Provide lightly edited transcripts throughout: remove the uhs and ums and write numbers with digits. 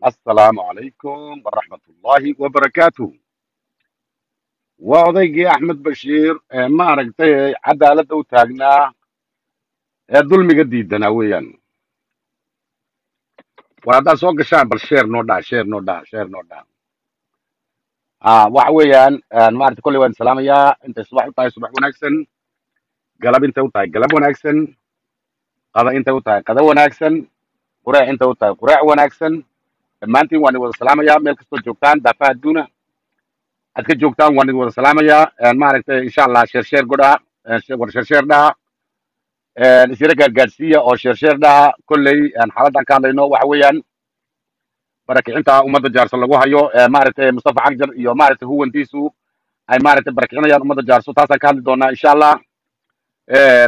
السلام عليكم ورحمة الله وبركاته. وأضيقي أحمد بشير ما عرفتي عدالة وتاجنا الظلم قديد دناويا وهذا سوق الشام بالشير نودا شير نودا وحويا ما عرفت كل وين سلام يا أنت صباح وناكسن قلب أنت وتاي قلب وناكسن قضاء أنت وتاي قضاء وناكسن قراء أنت وتاي قراء وناكسن ما أنت وأنا والسلام يا ملك السجوكان دفع الدنيا adka joogtaan waan idin wada salaamayaa maaragtay insha allah sheer godha war sheer dhaha isira gaargaarsiiya oo sheer dhaha kolley xaaladdan ka hadlayno waxa weeyaan barakicinta ummadda jaarso lagu hayo maaragtay mustafa cagjar iyo maaragtay huwantiisu ay maaragtay barakicinayaan ummadda jaarso taasaan ka hadli doonaa insha allah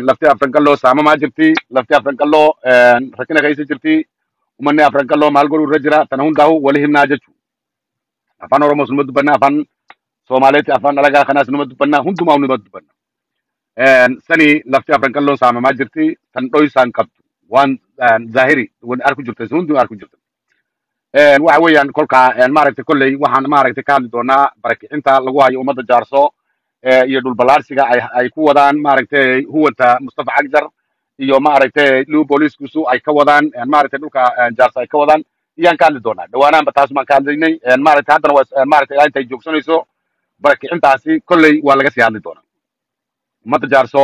lafti afrankalloo saamamaa jirti lafti afrankalloo rakina kaysa jirti umanni afrankalloo maal godhu irra jira tana hundaahu wali himnaa jechu afaan oromoo sunuma dubbanna afaan Soomaaliyatti afaan dalagaa kanaas numa dubbannaa hundumaa numa dubbanna. Sani lafti afran kalloo saamamaa jirti tan dhoysaan qabdu waan zaahiri waan arku jirta hundi arku jirta. Waxa weeyaan kolka maaragtay kolley waxaan maaragtay ka hadli doonaa barakicinta lagu hayo ummadda jaarso iyo dhul balaarsiga ay ku wadaan maaragtay huwanta Mustafa Cagjar iyo maaragtay liu booliiskusu ay ka wadaan maaragtay dhulka jaarso ay ka wadaan iyaan ka hadli doonaa dhawaanaanba taas baan ka hadlaynay maaragtay haddana waa maaragtay intay joogsanayso barakicintaasi kolley waa laga sii hadli doonaa ummadda jaarso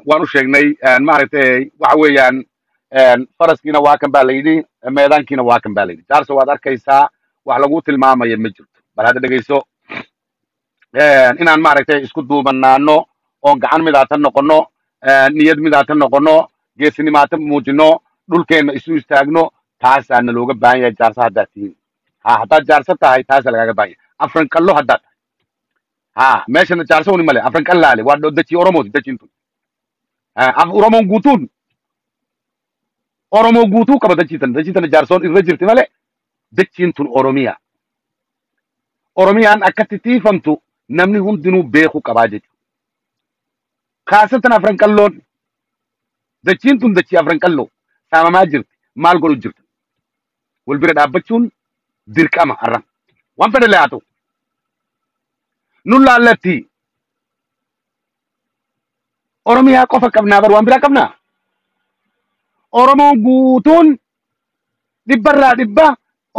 waan u sheegnay maaragtay waxa weeyaan faraskiina waa kan baa la yidhi meedaankiina waa kan baa la yidhi jaarso waad arkaysaa wax lagu tilmaamaya ma jirto bal hadda dhegeyso inaan maaragtay isku duubanaano oon gacan midaatan noqono niyad midaatan noqono geesinimaatan muujino dhulkeenna isu istaagno taasaa nalooga baahan yahay jaarso haddaad tihiin haddaad jaarso tahay taasaa lagaaga baahan yahay afran kallo haddaad meeshana jaarsowni male afran kallaale waa dachi oromooti dachintu oromoo guutuu qaba dachitana jaarsoon irra jirti male dachintun oromiyaan akkatti tiifamtu namni hundinuu beeku qabaa jechu kaasatan afran kalloon dachintun dachi afran kalloo saamamaa jirti maal godhu jirta wal bira dhaabbachuun dirqama arran waan fedhe lee haa ta'u nun laallatti oromiyaa qofa qabnaa bar waan biraa qabnaa oromoon guutuun dhibbarraa dhibba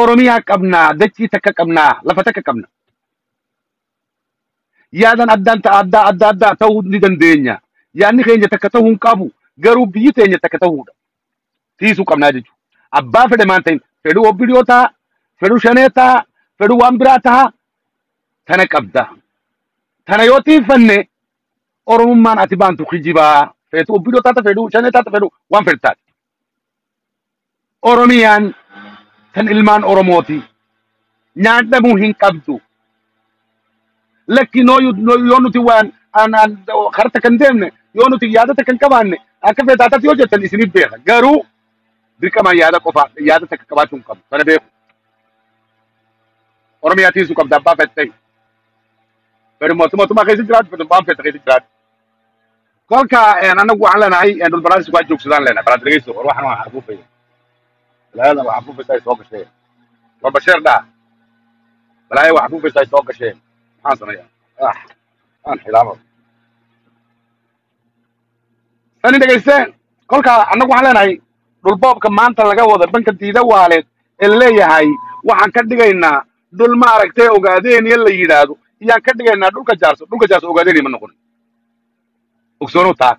oromiyaa qabnaa dachii takka qabnaa lafa takka qabna yaadan adda ta'uu ni dandeenya yaadni keenya takka ta'uu hin qabu garuu biyyi teenya takka ta'uudha tiisuu qabnaa jechuudha abbaa fedhe maan ta'in fedhuu obbidiyoo ta'a fedhuu shanee ta'a fedhuu waan biraa ta'a tana qabda tana yoo tiifanne oromummaan ati baantu kijibaa feetu obbidoo taata fedhuu shanee taata fedhuu waan fedhtaati oromiyaan tan ilmaan oromooti nyaadhamuu hin qabdu lakki yoo nuti waan harta kan deemne yoo nuti yaadata kan qabaanne akka feetaatatti yoo jettan isinif beeka garuu dirqamaan yaada qofa yaada takka qabaachuu hin qabdu sana beeku oromiyaa tiisuu qabda abbaa fettay fedhu mootummaa keessa jiraatu fedhu baan fetta keessa jiraatu kolka anagu waxaan leenahay dhul balaarsi waa joogsadaan leenahay balaad dhegeyso war waxaan waa xarfuufaya balaayada waa xarfuufaysa ay soo gasheen war basheer dhaa balaaya waa xarfuufaysa ay soo gasheen maxaan sameeyaa aan xilaamo sani dhegeysteen kolka anagu waxaan leenahay dhul boobka maanta laga wada banka diida waaleed ee leeyahay waxaan ka dhigaynaa dhul maaragtay ogaadeen la yidhaahdo iyaan ka dhigaynaa dhulka jaarso ogaadeen ma noqon ogsoonow taa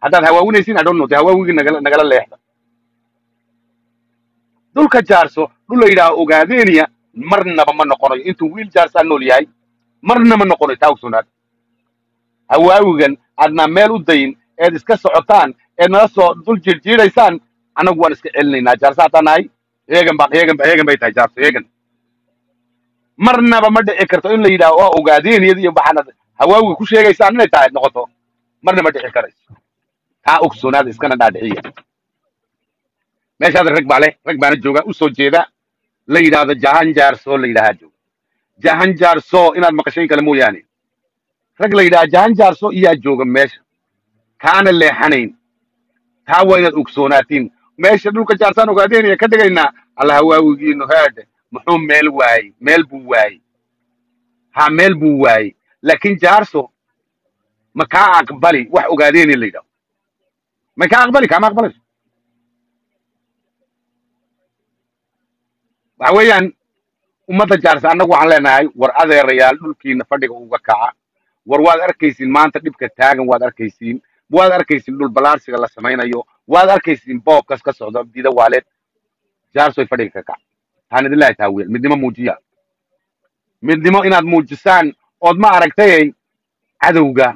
haddaad hawaawinaysiin adhoonno dee hawaawigii nagala leexda dhulka jaarso dhul la yidhaaho ogaadeeniya marnaba ma noqonayo intuu wiil jaarsaa nool yahay marna ma noqonayo taa ogsoonaad hawaawigan aadnaa meel u dayin eed iska socotaan eed nala soo dul jiirjiidaysaan annagu waan iska celinaynaa jaarso haddaan nahay heegan bay tahay jaarso heegan marnaba ma dhici karto in la yidhaaho waa ogaadeeniyada iyo baxaanad hawaawiga ku sheegaysaan inay tahay noqoto marna ma dhici karayso taa ogsoonaada iskana dhaadhiciya meeshaad rag baa leh rag baana jooga u soo jeeda la yidhaahdo jahan jaarso la yidhaahaa jooga jahan jaarso inaad maqashayn kale mooyaane rag la yidhaha jahan jaarso iyaa jooga meesha kaana leexanayn taa waa inaad ogsoonaatiin meesha dhulka jaarsaan ogaadeenaya ka dhigaynaa alla hawaawigiinu heedhe muxuu meel waayey meel buu waayey ha meel buu waayey laakiin jaarso ma kaa aqbali wax ogaadeeni la yidhaho ma kaa aqbali kaama aqbalayso waxa weeyaan ummadda jaarsa annagu waxaan leenahay war adeerayaal dhulkiina fadhiga uga kaca war waad arkaysiin maanta dhibka taagan waad arkaysiin dhul balaarsiga la samaynayo waad arkaysiin boobkas ka socda dida waaleed jaarsoy fadhiga ka kaca taan idin lehay taaweel midnimo muujiya midnimo inaad muujisaan ood ma aragtay cadowga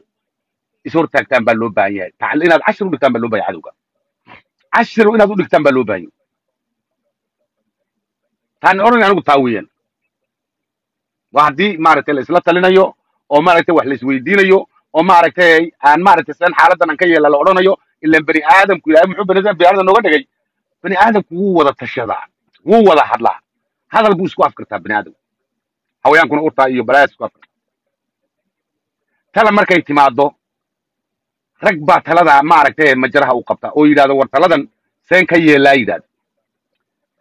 ishortaagtaan baa loo baahan yahay inaad cashir u dhigtaan baa loo baahan yahay cadowga cashir inaad u dhigtaan baa loo baahan yahay taan oran anigu taa weeyaan waa haddii maaragtay la isla talinayo oo maaragtay wax la isweydiinayo oo maaragtay aan maaragtay san xaaladan aan ka yeela la odhanayo ilaan bani aadamku ilaahay muxuu bani aadam nooga dhigay bani aadamku wuu wada tashadaa wuu wada hadlaa hadal buu isku afkartaa bani aadamku hawayaankuna urtaa iyo balaayad isku afkartaa tala markay timaado rag baa talada maaragtay majaraha u qabta oo yidhahdo war taladan seen ka yeelaa yidhahdo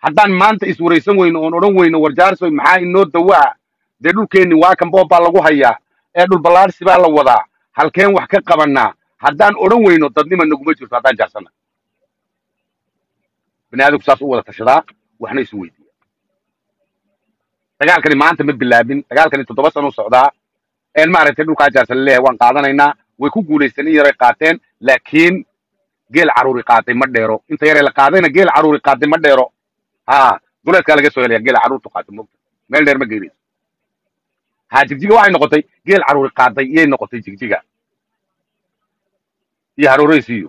haddaan maanta iswaraysan weyno oon odhan weyno war jaarsoy maxaa inoo dawaa dee dhulkeenni waa kan boob baa lagu hayaa ee dhul ballaarsi baa la wadaa halkeen wax ka qabanaa haddaan odhan weyno dadnima naguma jirto haddaan jaarsana bani aadamku saas u wada tashadaa waxna isu weydiiya dagaalkani maanta ma bilaabin dagaalkani 7 sano u socdaa een maaragtay dhulkaa jaarsan leeyahay waan qaadanaynaa way ku guulaysan in yaray qaateen laakiin geel caruuri qaatay ma dheero inta yaray la qaadayna geel caruuri qaatay ma dheero ha duleedkaa laga soo helaya geel caruurtu qaatay moogta meel dheer ma geynayso ha jigjiga waxay noqotay geel caruuri qaaday iyay noqotay jigjiga iyo harooreysiiyo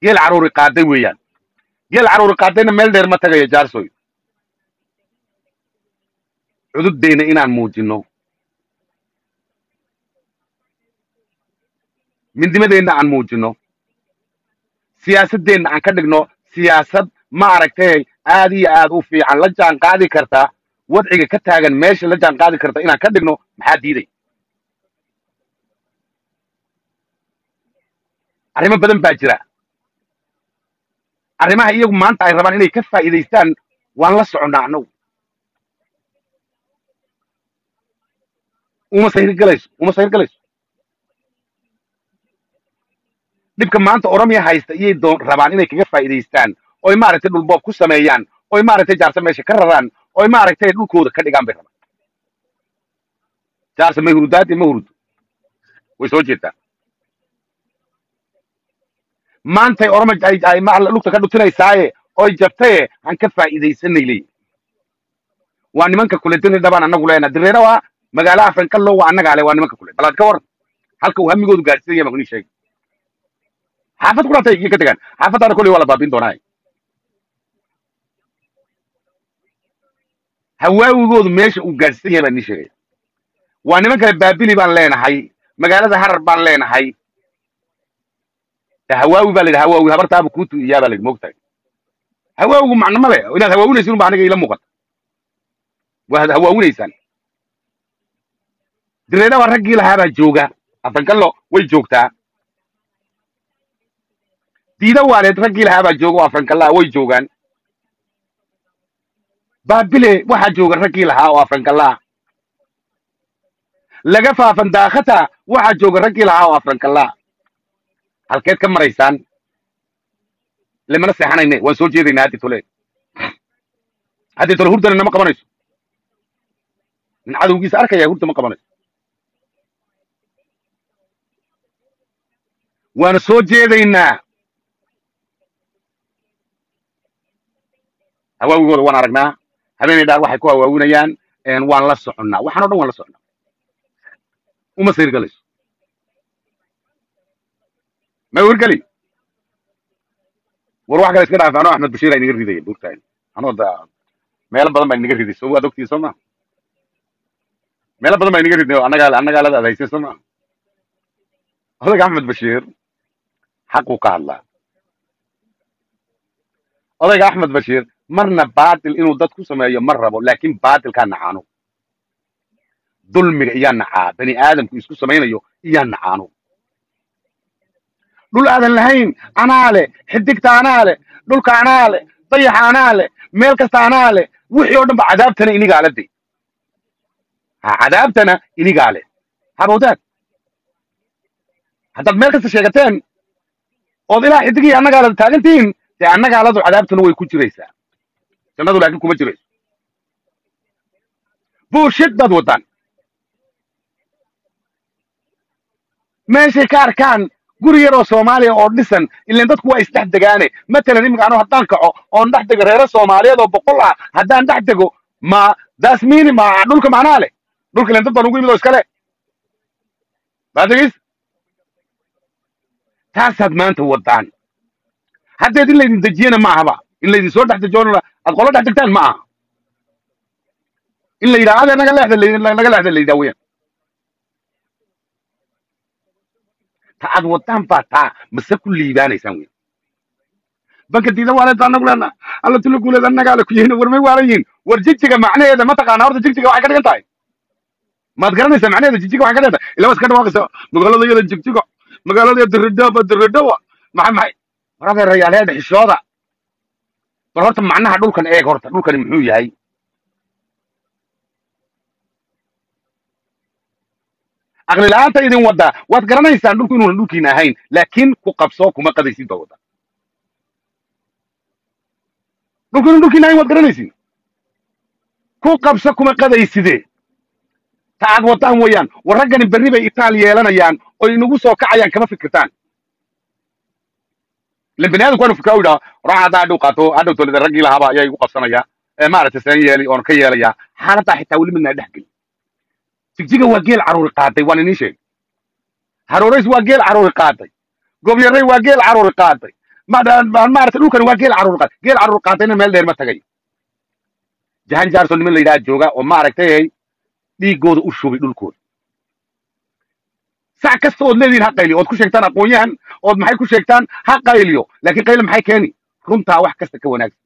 geel caruuri qaaday weeyaan geel caruuri qaadayna meel dheer ma tagayo jaarsoy cududdeena inaan muujino midnimadeenna aan muujino siyaasadeenna aan ka dhigno siyaasad ma aragtay aad iyo aad u fiican la jaan qaadi karta wadciga ka taagan meesha la jaan qaadi karta inaan ka dhigno maxaa diiday arrimo badan baa jira arrimaha iyagu maanta ay rabaan inay ka faa'iidaystaan waan la soconnaa annagu uma sahirgalayso dhibka maanta oromiya haysta iyay rabaan inay kaga faa'iidaystaan oy maaragtay dhulboob ku sameeyaan oy maaragtay jaarsa meesha ka raraan oy maaragtay dhulkooda ka dhigaan bay rabaan jaarsa ma hurudaadi ma hurudo way soo jeedaa maantay oroma ay lugta ka dhutinaysaaye oy jabtaye aan ka faa'iidaysanay leeyihin waa nimanka kule diri dhabaan annagu leenaa direera waa magaalo afranqallo waa annagaa le waa nimanka kule balaad ka waran halka uu hamigoodu gaarsiinaya baan kuni sheegay xaafad ku dhantay iyo ka tegaan xaafaddaana kolley waa la baabin doonaa hawaawigoodu meesha uu gaarsiin yahay baan nii sheegaya waa niman kale baabili baan leenahay magaalada harar baan leenahay hawaawi baa la yidhi hawaawi habartaaba kuutu iyaa baa la yidhi moogtahay hawaawigu macno ma le inaad hawaawinaysin unba aniga ila muuqata waad hawaawinaysaan direeda baa raggii lahaabaa jooga afranqallo way joogtaa diida waaleed raggii lahaabaa jooga oo afranqallaa way joogaan baabile waxaa jooga raggii lahaa oo afranqallaa laga faafan daakhata waxaa jooga raggii lahaa oo afranqallaa halkeed ka maraysaan lamana seexanayne waan soo jeedaynaa haddii tole hurdana nama qabanayso nin cadowgiisa arkaya hurda ma qabanayso waana soo jeedaynaa hawaawigooda waan aragnaa habeenay dhaar waxay ku hawaawinayaan waan la soconnaa waxaan o dhan waan la soconnaa uma sirgalayso ma wargeli war wax kale iska dhaaf anoo axmed bashiir ay naga ridaya buugtaan anoo meelo badan baa naga riday soo waad ogtiin soo ma meelo badan baa naga riday annagaa la adaysay soo ma odayga axmed bashiir xaquu ka hadlaa odayga axmed bashiir marna baatil inuu dad ku sameeyo ma rabo laakiin baatilkaa nacaano dulmiga iyaa nacaa bani aadamku isku samaynayo iyaa nacaano dhul aadan lahayn anaa leh, xidigta anaa leh, dhulka anaa leh, dayaxa anaa leh, meel kasta anaa leh, wixii oo dhan ba cadaabtana inigaa la day. Ha cadaabtana inigaa leh. Habawdaad haddaad meel kasta sheegateen ood ilaa xidigii annagaalada taagantihiin dee annagaaladu cadaabtuna way ku jiraysaa, jannadu laakiin kuma jirayso. buushid baad wadaan. meeshay ka arkaan guri yaroo soomaaliya oo dhisan ileen dadku waa isdhex degaane. matalan iminka anu haddaan kaco oon dhex dego reero soomaaliyeed oo 100 ah haddaan dhex dego ma daasmiini ma dhulka macnaa leh. dhulka ileen dad baan ugu yimid oo iskale baadegis taasaad maanta wadaan. haddeed in laydin dejiyana ma ahaba, in laydin soo dhex dejoonana aad qolo dhex degtaan ma aha. in la yidhaha adee naga leexda la yidhaha weyaan. ta aad wadaan baa taa mase ku liibaanaysaan weyan. banka diidan waaleed anagu leena alla tula guuleed annagaa le ku yihiin warmay waalan yihiin. war jigjiga macnaheeda ma taqaana horta jigjiga waxay ka dhigan tahay maad garanaysaa macnaheeda jigjiga waxay ka dhigan tahay ilaa waa iska dhawaaqaysa magaalada iyada jigjiga magaalada diridhaba maxay war adeerayaaleedha xishooda. bal horta macnaha dhulkan eeg, horta dhulkani muxuu yahay. aqli la'aanta idin waddaa waad garanaysaan dhulku inuuna dhulkiina ahayn, laakiin ku qabsoo kuma qadaysid baa wadda. dhulku inuu dhulkiina ahayn waad garanaysin, ku qabso kuma qadayside. ta aad wadaan weeyaan. war raggani berri bay itaal yeelanayaan oo inagu soo kacayaan kama fikirtaan. ilan bani aadamku waanu fikraa u yidhaha war haddaa hadhow qaato hadhow tolida raggii lahaaba ayaa igu qabsanaya maaragtay seen yeeli oon ka yeelayaa. xaaladdaa xitaa weli midnaa dhex geli. jigjiga waa geel caruuri qaaday waan iniin sheegay. haroolays waa geel caruuri qaaday. gobyarey waa geel caruuri qaaday. maaragtay dhulkani waa geel caruuri qaaday. geel caruuri qaadayna meel dheer ma tagay. jahan jaarson niman la yidhaha jooga oo maaragtay dhiigooda u shubay dhulkooda. sac kasta ood leedihin ha qayliyo ood ku sheegtaan aqoon-yahan ood maxay ku sheegtaan ha qayliyo, laakiin qayli maxay keeni. runtaa wax kasta ka wanaagsan.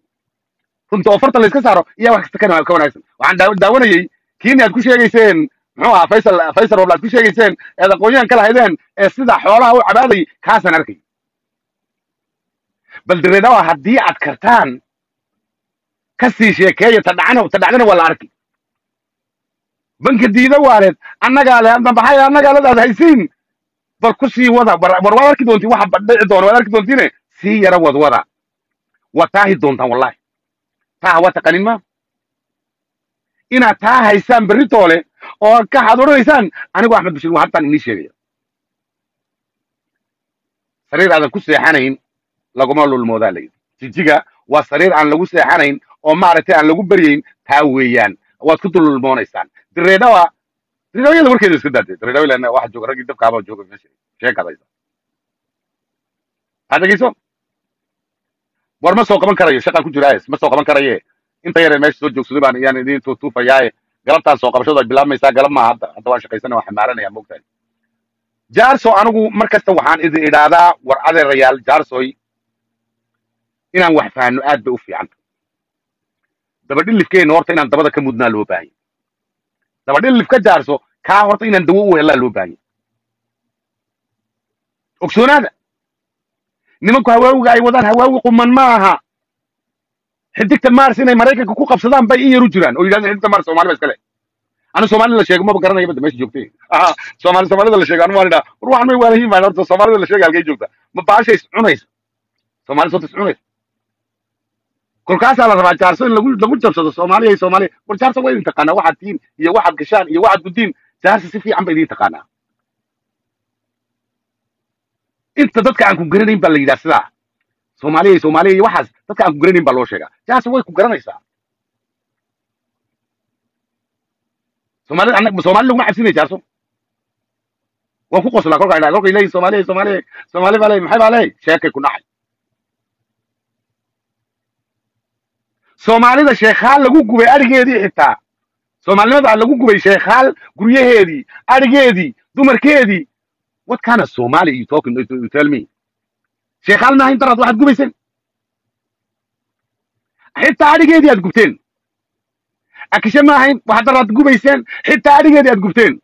runta oo farta layska saaro iyaa wax kasta ka wanaagsan. waxaan daawanayey kiini aad ku sheegayseen muxuu ahaa faysal roble aad ku sheegayseen eed aqoon-yahan ka lahaydeen ee sida xoolaha u cabaadayay kaasaan arkay. bal direedhawa haddii aad kartaan ka sii sheekeeya ta dhacdana waa la arki. banka diida waaleed annagaa le maxay annagaaladaad haysiin. bal ku sii wada war waad arki doontiin waxa dhici doona waad arki doontiine sii yara wadwada waad taahi doontaan wallahi. taa waa taqanin ma inaad taa haysaan berri toole oo kaxaad odhanaysaan anigu axmed bashir waa haddaan inii sheegaya. sariir aadan ku seexanayn laguma lulmoodaa layidhi. jijiga waa sariir aan lagu seexanayn oo maaragtay aan lagu beryayn. taa weeyaan waad ku dululmoonaysaan. direedhawayada warkeeda iska daadee. direedhawa ilaa waxa jooga raggii dabkaaba jooga meesha sheekadaysa. ha dhegeyso. war ma soo qaban karayo shaqaan ku jiraayes ma soo qaban karaye inta yaree meesha soo joogsaday baan iyaan idiin tuufayaaye galabtaan soo qabashadu ay bilaabmaysaa. galab maaha hadda waan shaqaysana waan xamaaranaya moogtahay. jaarso anigu mar kasta waxaan idin idhaahdaa war adeerayaal jaarsoy inaan wax fahanno aad bay u fiicanta. dabadhilifkeenna horta inaan dabada ka mudnaa loo baahanya. dabadhilif ka jaarso kaa horta inaan dawo u helaa loo baahanya. ogsoonaada nimanku hawaawiga ay wadaan hawaawi quman ma aha. xidigta mars inay maraykanka ku qabsadaan bay in yar u jiraan oo yidhahdeen xidigta mars soomaali ba iskale. anu soomaali la sheego maba garanaya badda meesha joogtay. soomaalida la sheego anu waan idhaa war waxan may waalahiin baan horta soomaalida la sheega halkay joogta ma baasha is cunaysa soomaali soota is cunaysa. kolkaasaa la rabaa jaarso in lagu jabsado soomaaliya war jaarso waa idin taqaanaa waxaad tihiin iyo waxaad gashaan iyo waxaad guddiin. jaarso si fiican ba idin taqaanaa. inta dadka aan ku garanayn baa la yidhaha sidaa soomaaliya iyo waxaas dadka aan ku garanayn baa loo sheegaa. jaarso way ku garanaysaa. soomaalida laguma cabsinaya jaarso. waan ku qoslaa kolkay leeyihin soomaali baa leey maxay baa leey sheekay ku dhacay. soomaalida sheekhaal lagu gubay arigeedii xitaa soomaalinimada lagu gubay sheekhaal guryaheedii arigeedii dumarkeedii. what kind of Somali you talking you tell me. sheekhaal maaha intaraad waxaad gubayseen xitaa arigeedii aad gubteen. akishe maahayn waxaad daraad gubayseen xitaa arigeedii aad gubteen.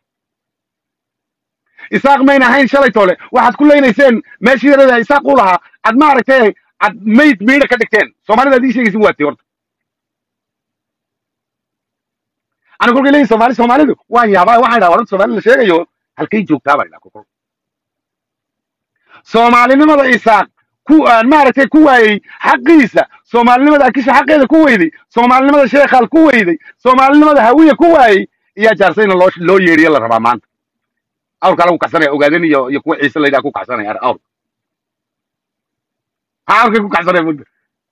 isaaq mayna ahayn shalay toole waxaad ku leynayseen meeshii yarada isaaq u lahaa ad maaragtay ad mayd miidha ka dhigteen soomaalida ad ii sheegaysin waati horta ana kolkay leeyihin soomaalidu waan yaabaa waxaan idhaha waranta soomaali la sheegayo halkay joogtaa baan idhaha kolkol soomaalinimada isaaq ku aan maaragtay ku waayey xaqiisa soomaalinimada akisha xaqeeda ku weyday soomaalinimada sheekhaal ku weyday soomaalinimada hawiya ku waayey iyaa jaarsayna loo yeeriyo la rabaa maanta awrkaa lagu kaxsanaya ogaadeen iyo kuwa ciise la yidhaha ku kaxsanaya awr awrkay ku kaxsanaya muddo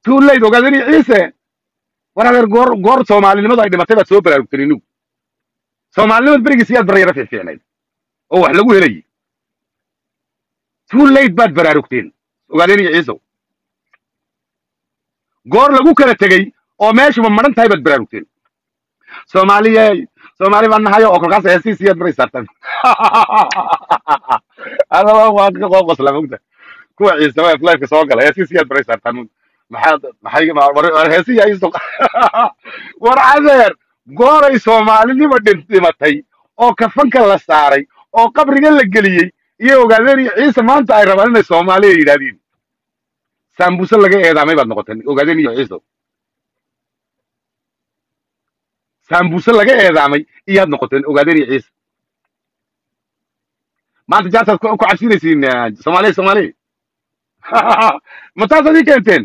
too late ogaadeen iyo ciise war adeer goor soomaalinimadu ay dhimatay baad soo baraarugteen inigu soomaalinimada berigiis iyaad baryara fiicfiicnayd oo wax lagu helayay too late baad baraarugteen ogaadeen iyo ciisow goor lagu kala tegey oo meeshuba maran tahay baad baraarugteen soomaali baan nahayo oo kolkaas heesiisiyaad baray saartaan adaba waa ka qosla mogta kuwa ciise waa lifeka soo gala heesiisiyaad baray saartaan maxay heesiya iso war adeer gooray soomaalinima dhimatay oo kafanka la saaray oo qabriga la geliyey iyo ogaadeen iyo ciise maanta ay rabaan inay soomaaliya yidhaahdeen saambuse laga eedaamay baad noqoteen ogaadeen iyo ciise saambuse laga eedaamay iyaad noqoteen ogaadeen iyo ciise maanta jaasaad ku cabsinaysiin soomaaliya ma taasaad ii keenteen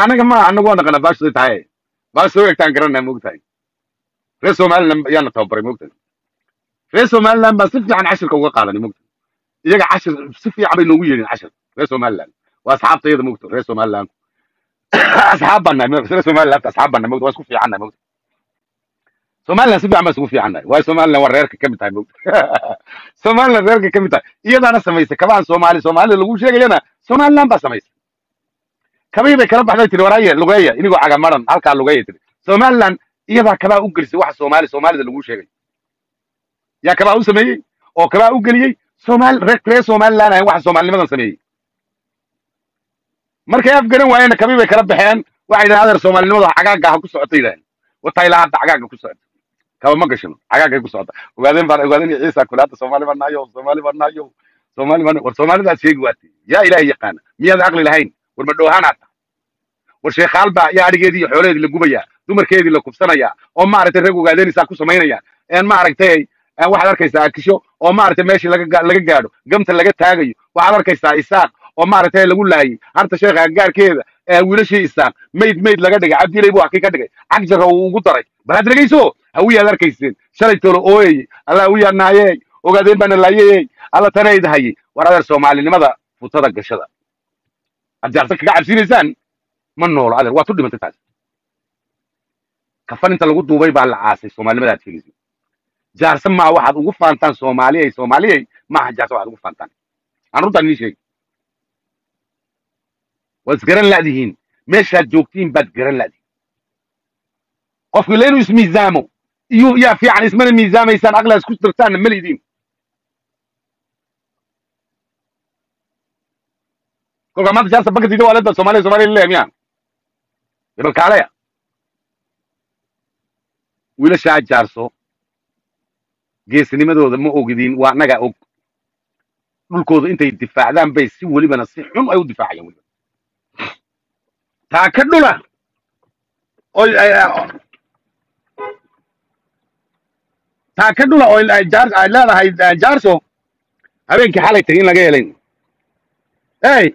anaga ma anagu waa naqana baashay tahay baash soo egtaan garanaa moogtahay reer somaliland ayaana tababaray moogtahay reer somaliland baa si fiican cashirka uga qaadanay moogtahay iyaga cashir si fiican bay noogu yeedhin cashir reer somaliland waa asxaabtayada moogtahay reer somaliland asxaab baan nahay reer somaliland asxaab baan nahay moogtahay waa isku fiican nahay moogtahay somaliland si fiican baa isku fiican nahay waayo somaliland waa reerka ka mid tahay moogtahay somaliland reerka ka mid tahay iyadaana samaysay kabaan soomaalida lagu sheegayana somaliland baa samaysay kabii bay kala baxday tiri waraaye lugeeya inigoo cagamaran halkaa lugeeya tiri somaliland iyadaa kabaa u gelisay waxa soomaalida lagu sheegay yaa kabaa u sameeyey oo kabaa u geliyey reer somaliland ahayn waxa soomaalinimadan sameeyey markay afgaran waayeenna kabii bay kala baxeen waxay yidhahen adeer soomaalinimada cagaaga ha ku socota yidhahen wataa ilaa hadda cagaaga ku socota kaba ma gashino cagaagay ku socota ogaadeen iyo ciisa kule hadda soomaali baan nahayo war soomaalidaad sheegi waati yaa ilaahay yaqaana miyaad caqli lahayn war ma dhoohanaad war sheekhaal baa yaa adhigeedii iyo xoolaheedii la gubayaa dumarkeedii la kubsanayaa oo maaragtay rag ogaadeenaysaa ku samaynayaan maaragtay waxaad arkaysaa akisho oo maaragtay meeshii laga gaadho gamta laga taagayo waxaad arkaysaa isaaq oo maaragtay lagu laayay harta sheekha gaarkeeda wiilashii isaaq mayd laga dhigay cabdilay buu hakii ka dhigay cagjara uu ugu daray bal had dhegayso hawiyaad arkayseen shalay toolo ooyey alla hawiyaa naayey ogaadeen baana laayey alla tanayd hayay war adeer soomaalinimada futada gashada ad jaarsan kaga cabsinaysaan ma noolo adeer waa tu dhimantay taas kafan inta lagu duubay baa la caasay soomaalinimada aad sheegaysa jaarsan maa waxaad ugu faantaan soomaaliyey maaha jaarsan waxaad ugu faantaan aan runtaan idiin sheegi waad isgaran la'dihiin meeshaad joogtiin baad garan la'dihiin qofku ila inuu ismiisaamo yaa fiican ismana miisaamaysaan aqlaa isku dirtaanna ma lidiin kolkaa maanta jaarsan bakadiida waa leedahay soomaaliya leeyahay miyaa hebel kaaleya wiilashaa jaarso geesnimadooda ma ogidin waa annagaa og dhulkooda intay difaacdaan bay si welibana si xun ay u difaacayaan weliba taa ka dhula oo ay leedahay jaarso habeenkii xalay tagay in laga helayn hey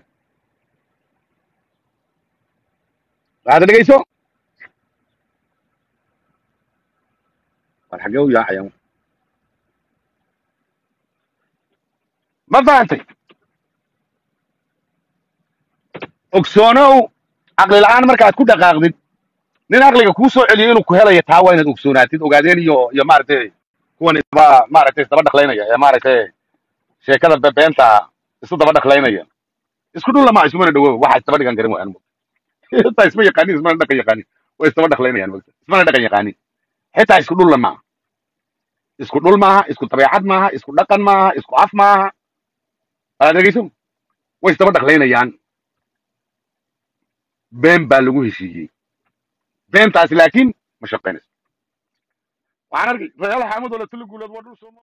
waxaad dhegayso war xaggee u yaacayaan ma fahantay ogsoonow caqli la'aan markaad ku dhaqaaqdid nin aqliga kuu soo celiyo inuu ku helayo taa waa inaad ogsoonaatid ogaadeen iyo maaragtay kuwan maaragtay isdaba dhaqlaynaya ee maaragtay sheekada beenta isu daba dhaqlaynaya isku dhul lama ismana dhawow waxa isdaba dhigan garan waayaan xitaa isma yaqaanin ismana dhaqan yaqaanin way isdaba dhaqlaynayaan ismana dhaqan yaqaanin xitaa isku dhul lama isku dhul maaha isku dabeecad maaha isku dhaqan maaha isku af maaha aad dhegeyso way isdaba dhaqlaynayaan been baa lagu heshiiyey beentaasi laakiin ma shaqaynayso waxaan arkay reer xaamud oo la tuli guuleed waa dhul Soomaali